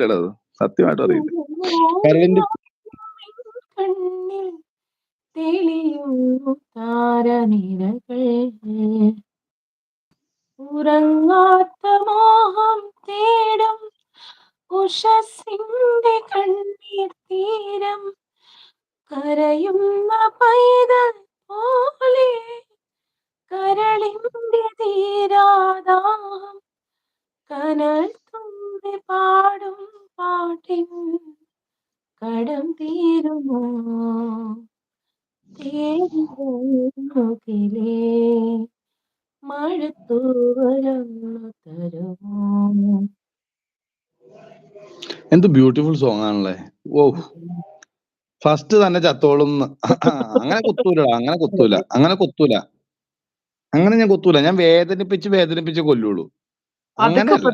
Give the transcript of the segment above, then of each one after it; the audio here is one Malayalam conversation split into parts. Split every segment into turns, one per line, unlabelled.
അത് സത്യമായിട്ടും അറിയില്ല. കരളിന്റെ
കണ്ണിൽ തെളിയുന്നു താരനിരകൾ, ഉറങ്ങാത്ത മോഹം തേടും ഉഷസിന്റെ കണ്ണീർ തീരം, കരയുന്ന പൈതൽ പോലെ കരളിന്റെ തീരാദാഹം, കനൽ തുമ്പി പാടും പാട്ടിൻ കടം തീരുമോ, തേടുകിലേ മഴത്തൂവലൊന്നു തരുമോ.
എന്ത് ബ്യൂട്ടിഫുൾ സോങ് ആണല്ലേ. ഓ ഫസ്റ്റ് തന്നെ ചത്തോളും. അങ്ങനെ കുത്തൂല, അങ്ങനെ കുത്തൂല, അങ്ങനെ കുത്തൂല, അങ്ങനെ ഞാൻ കുത്തൂല. ഞാൻ വേദനിപ്പിച്ച് കൊല്ലുള്ളൂ. അങ്ങനെയല്ല.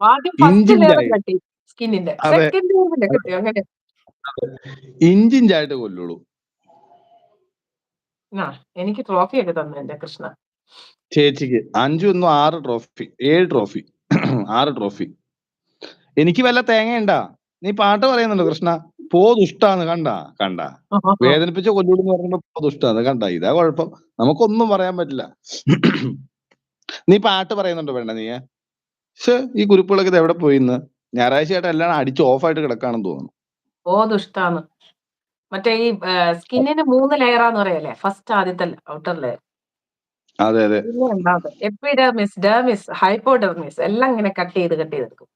ആദ്യം ഫസ്റ്റ് ലെയർ
ഇഞ്ചിഞ്ചായി.
കട്ടി സ്കിന്നിന്റെ,
അതെ,
സെക്കൻഡ് ലെയറിന്റെ കട്ടി, അങ്ങനെ
ഇഞ്ചിഞ്ചായിട്ട് കൊല്ലുള്ളൂ.
എനിക്ക് ട്രോഫി ഒക്കെ തന്നെ എന്റെ കൃഷ്ണ.
ചേച്ചിക്ക് 5 1 6 ട്രോഫി, 7 ട്രോഫി, 6 ട്രോഫി. എനിക്ക് വല്ല തേങ്ങയുണ്ടാ? നീ പാട്ട് പറയുന്നുണ്ടോ കൃഷ്ണ? പോ ദുഷ്ടാന്ന്. കണ്ട വേദനിപ്പിച്ച കൊല്ലൂടി എന്ന് പറയുമ്പോ പോ ദുഷ്ടാന്ന്. കണ്ട, ഇതാ കുഴപ്പം. നമുക്കൊന്നും പറയാൻ പറ്റില്ല. നീ പാട്ട് പറയുന്നുണ്ടോ? വേണ്ട നീ. ഈ കുറിപ്പുകളൊക്കെ ഇത് എവിടെ പോയിന്ന്? ഞായറാഴ്ചയായിട്ട് എല്ലാം അടിച്ച് ഓഫായിട്ട് കിടക്കാണെന്ന് തോന്നുന്നു.
ഓ ദുഷ്ടാന്ന്. മറ്റേ ഈ സ്കിന്നിന് 3 ലെയറാന്ന് പറയല്ലേ. ഫസ്റ്റ് ആദ്യത്തെ ഔട്ടർ ലെയർ,
അതെ അതെ,
പിന്നെ രണ്ടാമത് എപ്പിഡെർമിസ്, ഡെർമിസ്, ഹൈപ്പോഡെർമിസ് എല്ലാം ഇങ്ങനെ കട്ട് ചെയ്തെടുക്കും.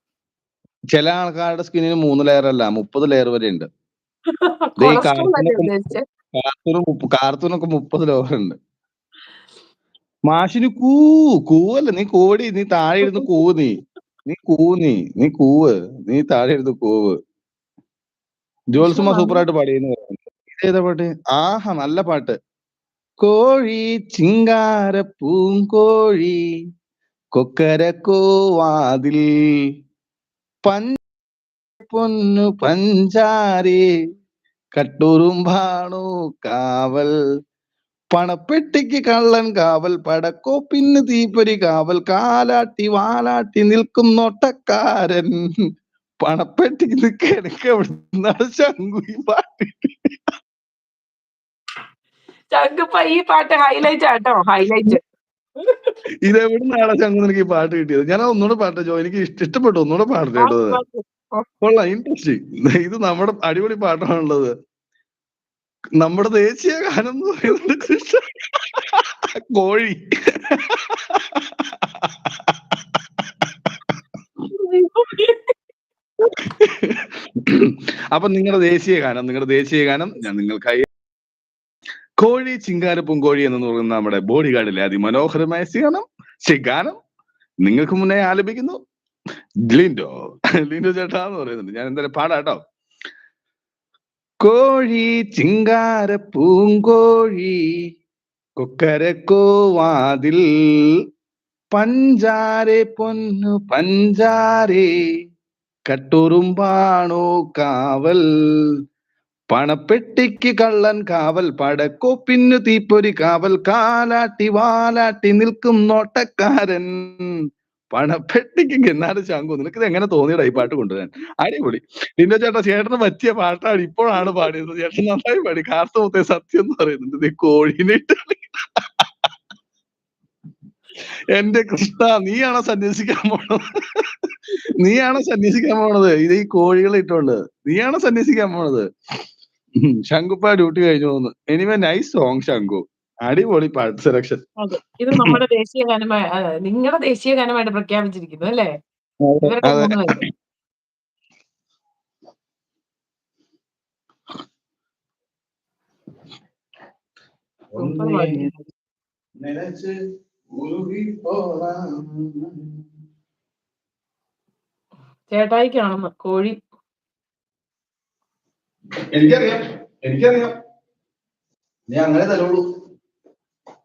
ചില ആൾക്കാരുടെ സ്കിന്നിന് 3 ലെയർ അല്ല 30 ലെയർ വരെ ഉണ്ട്. കാർത്തൂനൊക്കെ 30 ലെയർ ഉണ്ട്. മാഷിന് കൂവല്ല, നീ കോടി, നീ താഴെ ഇരുന്ന് കൂവ്, നീ കൂവ്, നീ താഴെ ഇരുന്ന് കൂവ്. ജോത്സുമ സൂപ്പറായിട്ട് പാടിയെന്ന് പറയുന്നത്. ഇതേതാ പാട്ട്? ആഹാ, നല്ല പാട്ട്. കോഴി ചിങ്കാര പൂങ്കോഴി കൊക്കരക്കോ വാതിൽ പൊന്നു പഞ്ചാരേ കട്ടുറുമ്പാണോ കാവൽ, പണപ്പെട്ടിക്ക് കള്ളൻ കാവൽ, പടക്കോപ്പിന് തീപ്പൊരി കാവൽ, കാലാട്ടി വാലാട്ടി നിൽക്കും നോട്ടക്കാരൻ, പണപ്പെട്ടിക്ക് നിൽക്കാനൊക്കെ എവിടുന്നാണ് ശങ്കു ഈ പാട്ട്?
ഈ പാട്ട് ഹൈലൈറ്റ് ആട്ടോ, ഹൈലൈറ്റ്.
ഇതെവിടുന്നാണ് ശങ്കു നിനക്ക് ഈ പാട്ട് കിട്ടിയത്? ഞാൻ ഒന്നുകൂടെ പാട്ട് ജോ, എനിക്ക് ഇഷ്ടപ്പെട്ടു. ഒന്നുകൂടെ പാടട്ടെ കേട്ടോ. കൊള്ളാം, ഇൻട്രസ്റ്റിംഗ്. ഇത് നമ്മുടെ അടിപൊളി പാട്ടാണുള്ളത്. നമ്മുടെ ദേശീയ ഗാനം എന്ന് പറയുന്നത് കൃഷ്ണ കോഴി. അപ്പൊ നിങ്ങളുടെ ദേശീയ ഗാനം ഞാൻ നിങ്ങൾക്കായി കോഴി ചിങ്കാര പൂങ്കോഴി എന്ന് പറയുന്ന നമ്മുടെ ബോഡി ഗാർഡിലെ അതിമനോഹരമായ ഗാനം നിങ്ങൾക്ക് മുന്നേ ആലപിക്കുന്നു ലിൻഡോ ചേട്ടാ എന്ന് പറയുന്നുണ്ട്. ഞാൻ എന്തായാലും പാടാട്ടോ. കോഴി ചിങ്കാര പൂങ്കോഴി കൊക്കരക്കോ വാതിൽ, പഞ്ചാരെ പൊന്നു പഞ്ചാരേ കട്ടുറുമ്പാണോ കാവൽ, പണപ്പെട്ടിക്ക് കള്ളൻ കാവൽ, പടക്കോപ്പിന്നു തീപ്പൊരി കാവൽ, കാലാട്ടി വാലാട്ടി നിൽക്കും നോട്ടക്കാരൻ, പണപ്പെട്ടിക്ക്. എന്നാലും ശങ്കു, നിനക്ക് ഇത് എങ്ങനെ തോന്നിയടാ ഈ പാട്ട് കൊണ്ടുവരാൻ? അടിപൊളി. ലിൻഡോ ചേട്ടാ, ചേട്ടന് പറ്റിയ പാട്ടാണ്. ഇപ്പോഴാണ് പാടിയത്. ചേട്ടൻ നന്നായി പാടി. കാർത്തമുത്തേ സത്യം എന്ന് പറയുന്നുണ്ട്. നീ കോഴിനെ എന്റെ കൃഷ്ണ, നീയാണോ സന്യസിക്കാൻ പോണത്? ഇത് ഈ കോഴികളെ ഇട്ടോണ്ട് നീയാണോ സന്യസിക്കാൻ പോണത്? ശങ്കുപ്പ ഡ്യൂട്ടി കഴിഞ്ഞു പോകുന്നു. എനിവേ നൈസ് സോങ് ശങ്കു, അടിപൊളി പാട്ട് സെലക്ഷൻ.
ഇത് നമ്മുടെ ദേശീയ ഗാനമായി, നിങ്ങളുടെ ദേശീയ ഗാനമായിട്ട് പ്രഖ്യാപിച്ചിരിക്കുന്നു അല്ലേ? ഇവരുടെ 3 പേര്. ചേട്ടായിക്കാണെന്ന് കോഴി.
എനിക്കറിയാം, നീ അങ്ങനെ തരുള്ളൂ.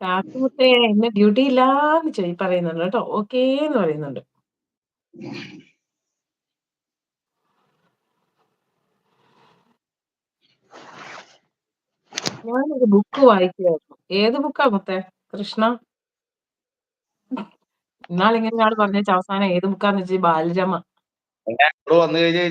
കാത്തുമുത്തേ ഇന്ന് ഡ്യൂട്ടി ഇല്ലാന്ന് പറയുന്നുണ്ട് കേട്ടോ. ഓക്കേ എന്ന് പറയുന്നുണ്ട്. ഞാനൊരു ബുക്ക് വായിക്കുവായിരുന്നു. ഏത് ബുക്കാ മുത്തേ കൃഷ്ണ? ഇന്നാളിങ്ങനെ ഒരാൾ പറഞ്ഞ അവസാനം ഏത് ബുക്കാന്ന് വെച്ചാൽ ബാലരമ.
ഇവിടെ വന്നു കഴിഞ്ഞ് കഴിഞ്ഞാൽ